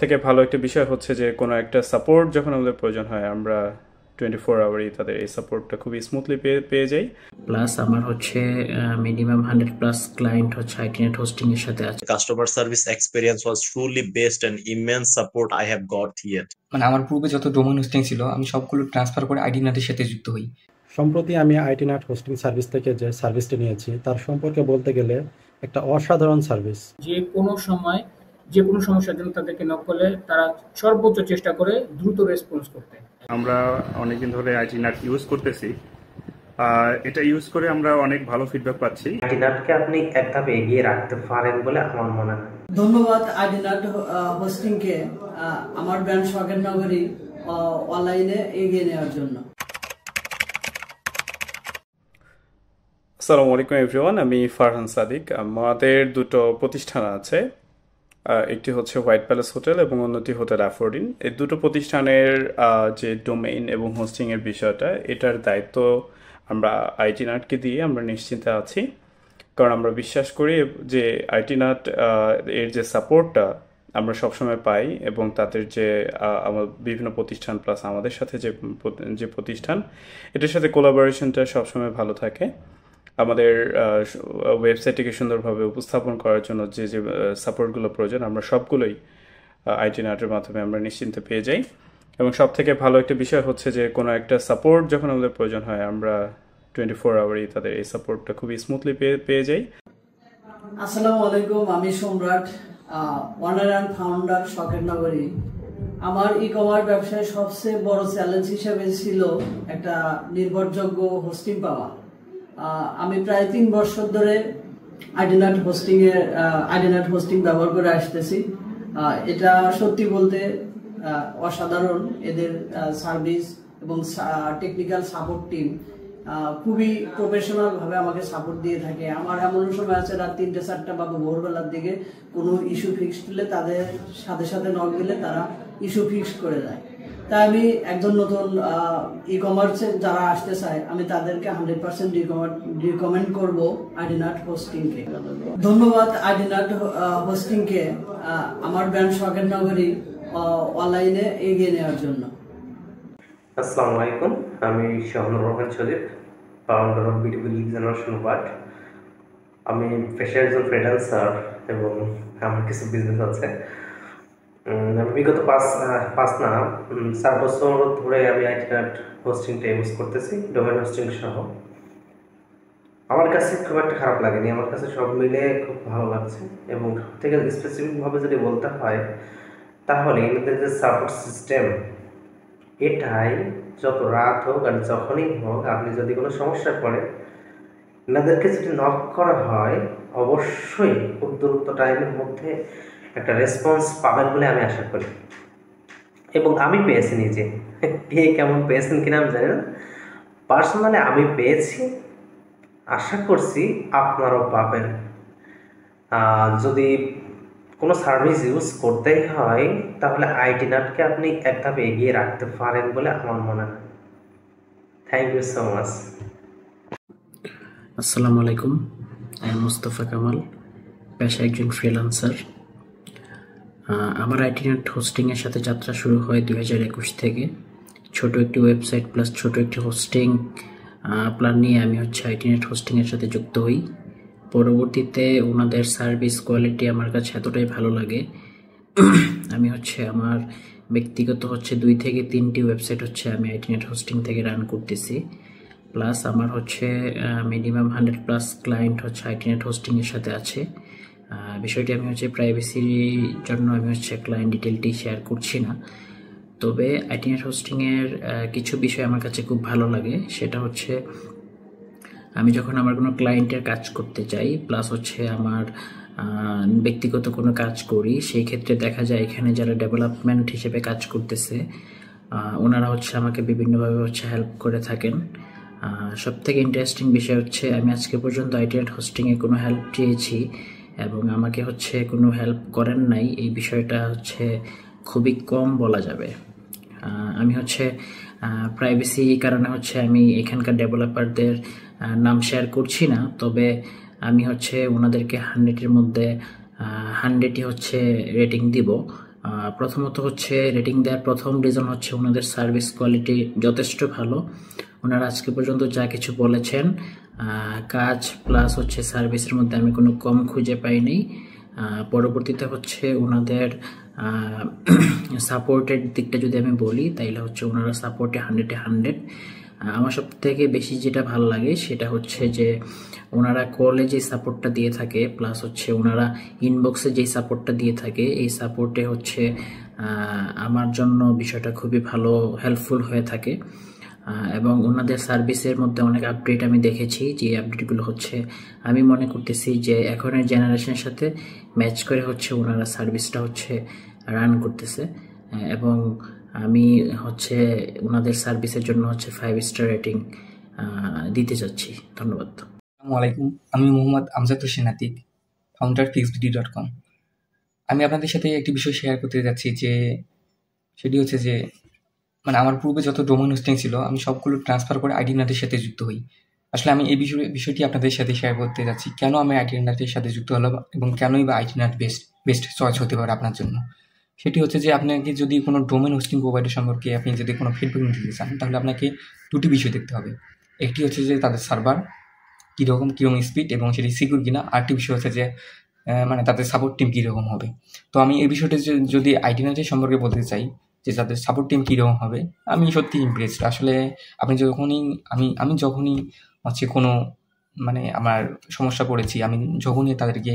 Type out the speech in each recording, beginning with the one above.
থেকে ভালো একটা বিষয় হচ্ছে যে কোনো একটা সাপোর্ট যখন আমাদের প্রয়োজন হয় আমরা 24 আওয়ারই তাদের এই সাপোর্টটা খুবই স্মুথলি পেয়ে যাই। প্লাস আমার হচ্ছে মিনিমাম 100+ ক্লায়েন্ট হচ্ছে আইটিনেট হোস্টিং এর সাথে আছে। Customer service experience was truly best and immense support I have got here. মানে আমার পূর্বে যত ডোমেইন হোস্টিং ছিল আমি সবগুলো ট্রান্সফার করে আইডিনাটের সাথে যুক্ত হই। সম্প্রতি আমি আইটিনাট হোস্টিং সার্ভিস থেকে যে সার্ভিসটি নিয়েছি তার সম্পর্কে বলতে গেলে একটা অসাধারণ সার্ভিস। যে কোনো সময় যে কোনো সমস্যার জন্য তাদেরকে নক করলে তারা সর্বোচ্চ চেষ্টা করে দ্রুত রেসপন্স করতে। আমরা অনেকদিন ধরে আইটিনাট ইউজ করতেছি, এটা ইউজ করে আমরা অনেক ভালো ফিডব্যাক পাচ্ছি। আইটিনাটকে আপনি এক ধাপ এগিয়ে রাখতে পারেন বলে আমার মনে হয়। ধন্যবাদ আইটিনাট হোস্টিংকে আমার ব্র্যান্ড শখের নগরী অনলাইনে এগিয়ে নেওয়ার জন্য। আসসালামু আলাইকুম এভরিওয়ান, আমি ফারহান সাদিক। আমাদের দুটো প্রতিষ্ঠান আছে, একটি হচ্ছে হোয়াইট প্যালেস হোটেল এবং অন্যটি হোটেল অ্যাফোর্ডিন। এই দুটো প্রতিষ্ঠানের যে ডোমেইন এবং হোস্টিংয়ের বিষয়টা, এটার দায়িত্ব আমরা আইটিনাটকে দিয়ে আমরা নিশ্চিন্তে আছি, কারণ আমরা বিশ্বাস করি যে আইটিনাট এর যে সাপোর্টটা আমরা সবসময় পাই এবং তাদের যে আমার বিভিন্ন প্রতিষ্ঠান প্লাস আমাদের সাথে যে প্রতিষ্ঠান, এটার সাথে কোলাবোরেশনটা সবসময় ভালো থাকে। আমাদের ওয়েবসাইটটিকে সুন্দরভাবে উপস্থাপন করার জন্য যে সাপোর্টগুলো প্রয়োজন আমরা সবগুলোই আইটিনাটের মাধ্যমে আমরা নিশ্চিন্তে পেয়ে যাই। এবং সব থেকে ভালো একটা বিষয় হচ্ছে যে কোনো একটা সাপোর্ট যখন আমাদের প্রয়োজন হয় আমরা 24 আওয়ারই তাদের এই সাপোর্টটা খুবই স্মুথলি পেয়ে যাই। আসসালামু আলাইকুম, আমি সম্রাট, ওনার অ্যান্ড ফাউন্ডার শখের নগরী। আমার ই কমার্স ব্যবসায় সবচেয়ে বড় চ্যালেঞ্জ হিসেবে ছিল একটা নির্ভরযোগ্য হোস্টিং পাওয়া। আমি প্রায় 3 বছর ধরে আইটিনাট হোস্টিং ব্যবহার করে আসতেছি। এটা সত্যি বলতে অসাধারণ। এদের সার্ভিস এবং টেকনিক্যাল সাপোর্ট টিম খুবই প্রফেশনাল ভাবে আমাকে সাপোর্ট দিয়ে থাকে। আমার এমন সময় আছে রাত 3-4টা বা ভোরবেলার দিকে কোনো ইস্যু ফিক্স দিলে তাদের সাথে সাথে নক দিলে তারা ইস্যু ফিক্স করে দেয়। তাই আমি একজন নতুন ই কমার্সে যারা আসতে চায় আমি তাদেরকে 100% রিকমেন্ড করব আইটিনাট হোস্টিংকে। ধন্যবাদ আইটিনাট হোস্টিংকে আমার ব্র্যান্ড শখের নগরী অনলাইনে এগিয়ে নেওয়ার জন্য। আসসালামু আলাইকুম, আমি Shahnur Rahman Sharif, founder of beautiful generation world. আমি পেশায় একজন ফ্রিল্যান্সার এবং আমার কিছু বিজনেস আছে। আমি বিগত 4 বছর ধরে আমি আইটিনাট হোস্টিংটা ইউজ করতেছি, ডোমেইন হোস্টিং সহ। আমার কাছে খুব একটা খারাপ লাগেনি, আমার কাছে সব মিলে খুব ভালো লাগছে। এবং থেকে স্পেসিফিকভাবে যদি বলতে হয় তাহলে এদের যে সাপোর্ট সিস্টেম, এটাই যত রাত হোক আর যখনই হোক আপনি যদি কোনো সমস্যায় পড়েন এনাদেরকে যদি নক করা হয় অবশ্যই খুব দ্রুত টাইমের মধ্যে একটা রেসপন্স পাবেন বলে আমি আশা করি। এবং আমি পেয়েছি নিজে, কে কেমন পেয়েছেন কিনা আমি জানি না, পার্সোনালি আমি পেয়েছি, আশা করছি আপনারাও পাবেন। যদি কোনো সার্ভিস ইউজ করতেই হয় তাহলে আইটিনাটকে আপনি এক ধাপ এগিয়ে রাখতে পারেন বলে আমার মনে হয়। Thank you so much. আসসালামু আলাইকুম, আমি মুস্তাফা কামাল, পেশায় একজন ফ্রিল্যান্সার। আমার আইটিনেট হোস্টিংয়ের সাথে যাত্রা শুরু হয় 2021 থেকে। ছোট একটি ওয়েবসাইট প্লাস ছোট একটি হোস্টিং প্ল্যান নিয়ে আমি হচ্ছে আইটিনেট হোস্টিংয়ের সাথে যুক্ত হই। পরবর্তীতে ওনাদের সার্ভিস কোয়ালিটি আমার কাছে এতটাই ভালো লাগে, আমি হচ্ছে আমার ব্যক্তিগত 2 থেকে 3টি ওয়েবসাইট হচ্ছে আমি আইটিনেট হোস্টিং থেকে রান করতেছি। প্লাস আমার হচ্ছে মিনিমাম 100+ ক্লায়েন্ট হচ্ছে আইটিনেট হোস্টিংয়ের সাথে আছে। বিষয়টি আমি হচ্ছে প্রাইভেসির জন্য আমি হচ্ছে ক্লায়েন্ট ডিটেলটি শেয়ার করছি না। তবে আইটিনেট হোস্টিংয়ের কিছু বিষয় আমার কাছে খুব ভালো লাগে, সেটা হচ্ছে আমি যখন আমার কোনো ক্লায়েন্টের কাজ করতে চাই প্লাস হচ্ছে আমার ব্যক্তিগত কোনো কাজ করি, সেই ক্ষেত্রে দেখা যায় এখানে যারা ডেভেলপমেন্ট হিসেবে কাজ করতেছে ওনারা হচ্ছে আমাকে বিভিন্নভাবে হচ্ছে হেল্প করে থাকেন। সবথেকে ইন্টারেস্টিং বিষয় হচ্ছে আমি আজকে পর্যন্ত আইটিনেট হোস্টিংয়ে কোনো হেল্প চেয়েছি এবং আমাকে হচ্ছে কোনো হেল্প করেন নাই, এই বিষয়টা হচ্ছে খুবই কম বলা যাবে। আমি হচ্ছে প্রাইভেসি কারণে হচ্ছে আমি এখানকার ডেভেলপারদের নাম শেয়ার করছি না, তবে আমি হচ্ছে ওনাদেরকে 100-এর মধ্যে 100ই হচ্ছে রেটিং দিব। প্রথমত হচ্ছে রেটিং দেওয়ার প্রথম রিজন হচ্ছে ওনাদের সার্ভিস কোয়ালিটি যথেষ্ট ভালো। ওনারা আজকে পর্যন্ত যা কিছু বলেছেন কাজ প্লাস হচ্ছে সার্ভিসের মধ্যে আমি কোনো কম খুঁজে পাইনি। পরবর্তীতে হচ্ছে ওনাদের সাপোর্টের দিকটা যদি আমি বলি তাইলে হচ্ছে ওনারা সাপোর্টে 100-100। আমার সব থেকে বেশি যেটা ভালো লাগে সেটা হচ্ছে যে ওনারা কলে যে সাপোর্টটা দিয়ে থাকে প্লাস হচ্ছে ওনারা ইনবক্সে যেই সাপোর্টটা দিয়ে থাকে এই সাপোর্টে হচ্ছে আমার জন্য বিষয়টা খুবই ভালো হেল্পফুল হয়ে থাকে। এবং ওনাদের সার্ভিসের মধ্যে অনেক আপডেট আমি দেখেছি, যে আপডেটগুলো হচ্ছে আমি মনে করতেছি যে এখনের জেনারেশনের সাথে ম্যাচ করে হচ্ছে ওনারা সার্ভিসটা হচ্ছে রান করতেছে। এবং আমি হচ্ছে ওনাদের সার্ভিসের জন্য হচ্ছে 5 স্টার রেটিং দিতে চাচ্ছি। ধন্যবাদ। আসসালামু আলাইকুম, আমি মোহাম্মদ আমজাদ হোসেন আতিক, ফাউন্ডার fixbd.com। আমি আপনাদের সাথে একটি বিষয় শেয়ার করতে যাচ্ছি, যে সেটি হচ্ছে যে আমার পূর্বে যত ডোমেইন হোস্টিং ছিল আমি সবগুলো ট্রান্সফার করে আইডিনাটের সাথে যুক্ত হই। আসলে আমি এই বিষয়টি আপনাদের সাথে শেয়ার করতে যাচ্ছি, কেন আমি আইডিনাটের সাথে যুক্ত হলাম এবং কেনই বা আইডিনাট বেস্ট চয়েস হতে পারে আপনার জন্য। সেটি হচ্ছে যে আপনাকে যদি কোনো ডোমেইন হোস্টিং প্রোভাইডার সম্পর্কে আপনি যদি কোনো ফিডব্যাক নিতে চান, তাহলে আপনাকে দুটি বিষয় দেখতে হবে। একটি হচ্ছে যে তাদের সার্ভার কীরকম স্পিড এবং সেটি সিকিউর কিনা। আরেকটি বিষয় হচ্ছে যে তাদের সাপোর্ট টিম কীরকম হবে। তো আমি এই বিষয়টি যদি আইডিনাটের সম্পর্কে বলতে চাই যে তাদের সাপোর্ট টিম কীরকম হবে, আমি সত্যি ইমপ্রেসড। আসলে আপনি আমি যখনই হচ্ছে কোনো আমার সমস্যা পড়েছি, আমি যখনই তাদেরকে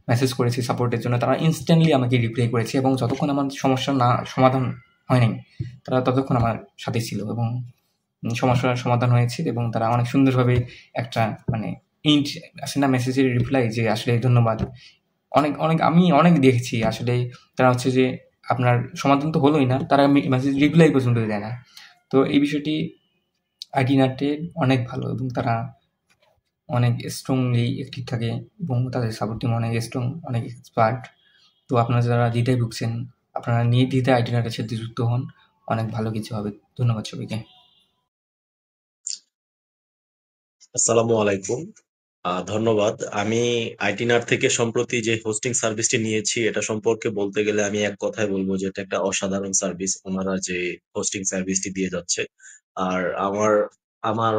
মেসেজ করেছি সাপোর্টের জন্য, তারা ইনস্ট্যান্টলি আমাকে রিপ্লাই করেছে এবং যতক্ষণ আমার সমস্যা সমাধান হয় নাই তারা ততক্ষণ আমার সাথে ছিল এবং সমস্যার সমাধান হয়েছে। এবং তারা অনেক সুন্দরভাবে একটা ইন্ট আসে না মেসেজের রিপ্লাই, যে আসলে ধন্যবাদ। আমি অনেক দেখেছি আসলে তারা হচ্ছে যে আপনার সমাধান তো হলোই না, তারা মেসেজ রিপ্লাই পর্যন্ত দেয় না। তো এই বিষয়টি আইডিনাটে অনেক ভালো এবং তারা অনেক স্ট্রংলি অ্যাক্টিভ থাকে এবং তাদের সাপোর্ট টিম অনেক স্ট্রং, অনেক এক্সপার্ট। তো আপনারা যারা দ্বিধায় ভুগছেন, আপনারা নির্দ্বিধায় আইডিনাটের সাথে যুক্ত হন, অনেক ভালো কিছু হবে। ধন্যবাদ সবাইকে। আসসালামু আলাইকুম, ধন্যবাদ। আমি আইটিনার থেকে সম্প্রতি যে হোস্টিং সার্ভিসটি নিয়েছি এটা সম্পর্কে বলতে গেলে আমি এক কথায় বলবো যে এটা একটা অসাধারণ সার্ভিস ওনারা যে হোস্টিং সার্ভিসটি দিয়ে যাচ্ছে। আর আমার আমার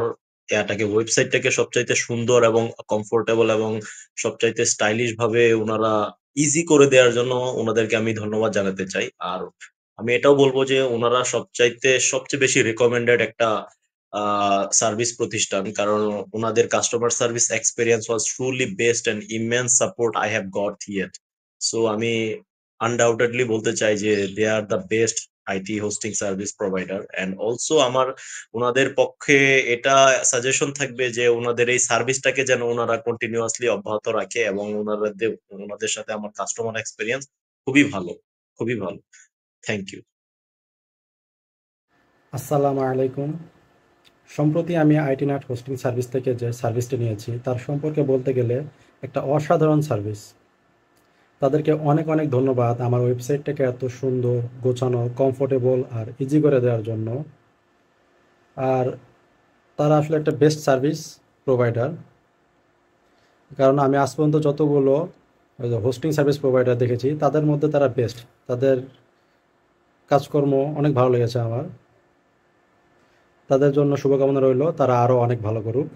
এটাকে ওয়েবসাইটটাকে সবচাইতে সুন্দর এবং কমফোর্টেবল এবং সবচাইতে স্টাইলিশ ভাবে ওনারা ইজি করে দেওয়ার জন্য ওনাদেরকে আমি ধন্যবাদ জানাতে চাই। আর আমি এটাও বলবো যে ওনারা সবচেয়ে বেশি রেকমেন্ডেড একটা সার্ভিস প্রতিষ্ঠান, কারণ ওনাদের customer service experience was truly best and immense support I have got here. So আমি আনডাউটেডলি বলতে চাই যে they are the best IT hosting service provider. And also আমার ওনাদের পক্ষে এটা সাজেশন থাকবে যে ওনাদের এই সার্ভিসটাকে যেন ওনারা কন্টিনিউয়াসলি অব্যাহত রাখে এবং ওনাদের সাথে আমার কাস্টমার এক্সপিরিয়েন্স খুবই ভালো, খুবই ভালো। Thank you. আসসালামু আলাইকুম। সম্প্রতি আমি আইটিনাট হোস্টিং সার্ভিস থেকে যে সার্ভিসটি নিয়েছি তার সম্পর্কে বলতে গেলে একটা অসাধারণ সার্ভিস। তাদেরকে অনেক অনেক ধন্যবাদ আমার ওয়েবসাইটটাকে এত সুন্দর, গোছানো, কমফোর্টেবল আর ইজি করে দেওয়ার জন্য। আর তারা আসলে একটা বেস্ট সার্ভিস প্রোভাইডার, কারণ আমি আজ পর্যন্ত যতগুলো হোস্টিং সার্ভিস প্রোভাইডার দেখেছি তাদের মধ্যে তারা বেস্ট। তাদের কাজকর্ম অনেক ভালো লেগেছে আমার। তাদের জন্য শুভকামনা রইল, তারা আরো অনেক ভালো করুক।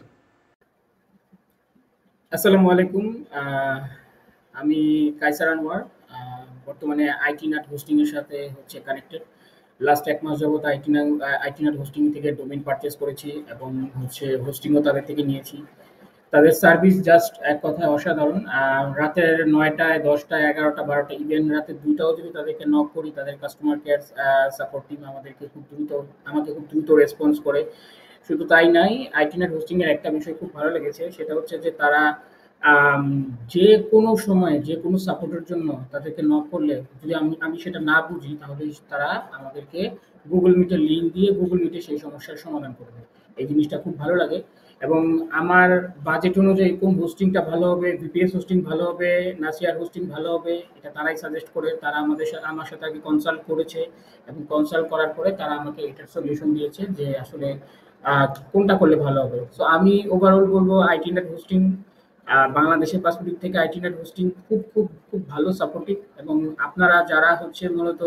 আসসালামু আলাইকুম, আমি কায়সার আনোয়ার। বর্তমানে আইটিনাট হোস্টিং এর সাথে হচ্ছে কানেক্টেড। লাস্ট 1 মাস যাবত আইটিনাট হোস্টিং থেকে ডোমেইন পারচেজ করেছি এবং হচ্ছে হোস্টিংও তাদের থেকে নিয়েছি। তাদের সার্ভিস জাস্ট এক কথায় অসাধারণ। রাতের 9টায়, 10টায়, 11টা, 12টা, ইভেন রাতে 2টাও যদি তাদেরকে নক করি, তাদের কাস্টমার কেয়ার সাপোর্ট টিম আমাকে খুব দ্রুত রেসপন্স করে। শুধু তাই নাই, আইটিনাট হোস্টিং এর একটা বিষয় খুব ভালো লেগেছে, সেটা হচ্ছে যে তারা যে কোনো সময় যে কোনো সাপোর্টের জন্য তাদেরকে নক করলে যদি আমি সেটা না বুঝি, তাহলে তারা আমাদেরকে গুগল মিটের লিঙ্ক দিয়ে গুগল মিটে সেই সমস্যার সমাধান করবে। এই জিনিসটা খুব ভালো লাগে। এবং আমার বাজেট অনুযায়ী কোন হোস্টিংটা ভালো হবে, ভিপিএস হোস্টিং ভালো হবে, নাসিয়ার হোস্টিং ভালো হবে, এটা তারাই সাজেস্ট করে। তারা আমার সাথে আগে কনসাল্ট করেছে এবং কনসাল্ট করার পরে তারা আমাকে এটার সলিউশন দিয়েছে যে আসলে কোনটা করলে ভালো হবে। সো আমি ওভারঅল বলবো আইটিনেট হোস্টিং বাংলাদেশের পার্সপেক্টিভ থেকে আইটিনেট হোস্টিং খুব খুব খুব ভালো সাপোর্টিভ, এবং আপনারা যারা হচ্ছে মূলত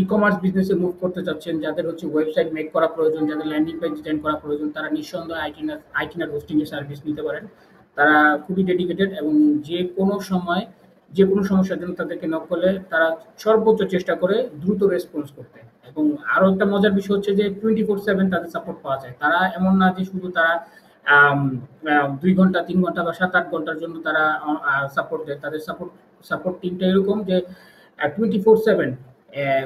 ই কমার্স বিজনেসে মুভ করতে চাচ্ছেন, যাদের হচ্ছে ওয়েবসাইট মেক করা প্রয়োজন, যাদের ল্যান্ডিং পেজ ডিজাইন করা প্রয়োজন, তারা নিঃসন্দেহে আইটিনেট হোস্টিং এর সার্ভিস নিতে পারেন। তারা খুবই ডেডিকেটেড, এবং যে কোনো সময় যে কোনো সমস্যার জন্য তাদেরকে নক করলে তারা সর্বোচ্চ চেষ্টা করে দ্রুত রেসপন্স করতে। এবং আরো একটা মজার বিষয় হচ্ছে যে 24/7 তাদের সাপোর্ট পাওয়া যায়। তারা এমন না যে শুধু তারা 2 ঘন্টা 3 ঘন্টা বা 7-8 ঘন্টার জন্য তারা সাপোর্ট দেয়। তাদের সাপোর্ট টিমটা এরকম যে 24/7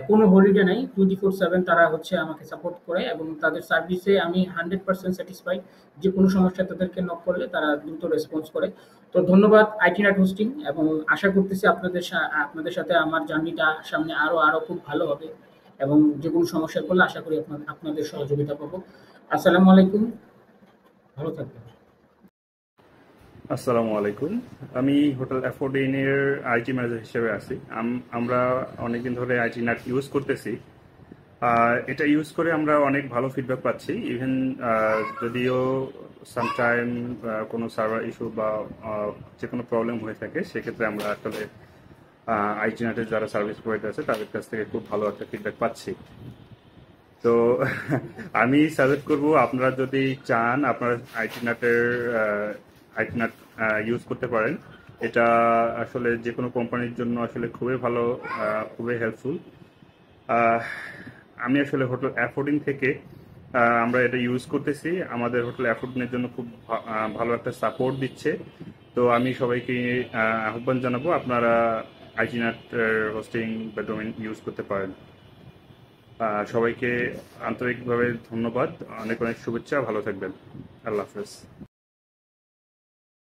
কোনো হলিডে নাই, 24/7 তারা হচ্ছে আমাকে সাপোর্ট করে, এবং তাদের সার্ভিসে আমি 100% স্যাটিসফাইড। যে কোনো সমস্যা তাদেরকে নক করলে তারা দ্রুত রেসপন্স করে। তো ধন্যবাদ আইটিনেট হোস্টিং, এবং আশা করতেছি আপনাদের সাথে আমার জার্নিটা সামনে আরো খুব ভালো হবে, এবং যে কোনো সমস্যা করলে আশা করি আপনাদের সহযোগিতা পাবো। আসসালামু আলাইকুম, ভালো থাকবেন। আসসালামু আলাইকুম। আমি হোটেল অ্যাফোর্ডিন এর আইটি ম্যানেজার হিসেবে আছি। আমরা অনেকদিন ধরে আইটি নাট ইউজ করতেছি। এটা ইউজ করে আমরা অনেক ভালো ফিডব্যাক পাচ্ছি। ইভেন যদিও সামটাইম কোনো সার্ভার ইস্যু বা যে কোনো প্রবলেম হয়ে থাকে, সেক্ষেত্রে আমরা আসলে আইটি নাটের যারা সার্ভিস প্রোভাইডার আছে তাদের কাছ থেকে খুব ভালো একটা ফিডব্যাক পাচ্ছি। তো আমি সাজেস্ট করব, আপনারা যদি চান আপনারা আইটি নাট ইউজ করতে পারেন। এটা আসলে যে কোনো কোম্পানির জন্য আসলে খুবই ভালো, খুবই হেল্পফুল। আমি আসলে হোটেল অ্যাফোর্ডিং থেকে আমরা এটা ইউজ করতেছি। আমাদের হোটেল অ্যাফোর্ডিংয়ের জন্য খুব ভালো একটা সাপোর্ট দিচ্ছে। তো আমি সবাইকে আহ্বান জানাবো আপনারা আইটি নাট হোস্টিং বা ডোমেইন ইউজ করতে পারেন। সবাইকে আন্তরিকভাবে ধন্যবাদ, অনেক অনেক শুভেচ্ছা, ভালো থাকবেন, আল্লাহ হাফেজ।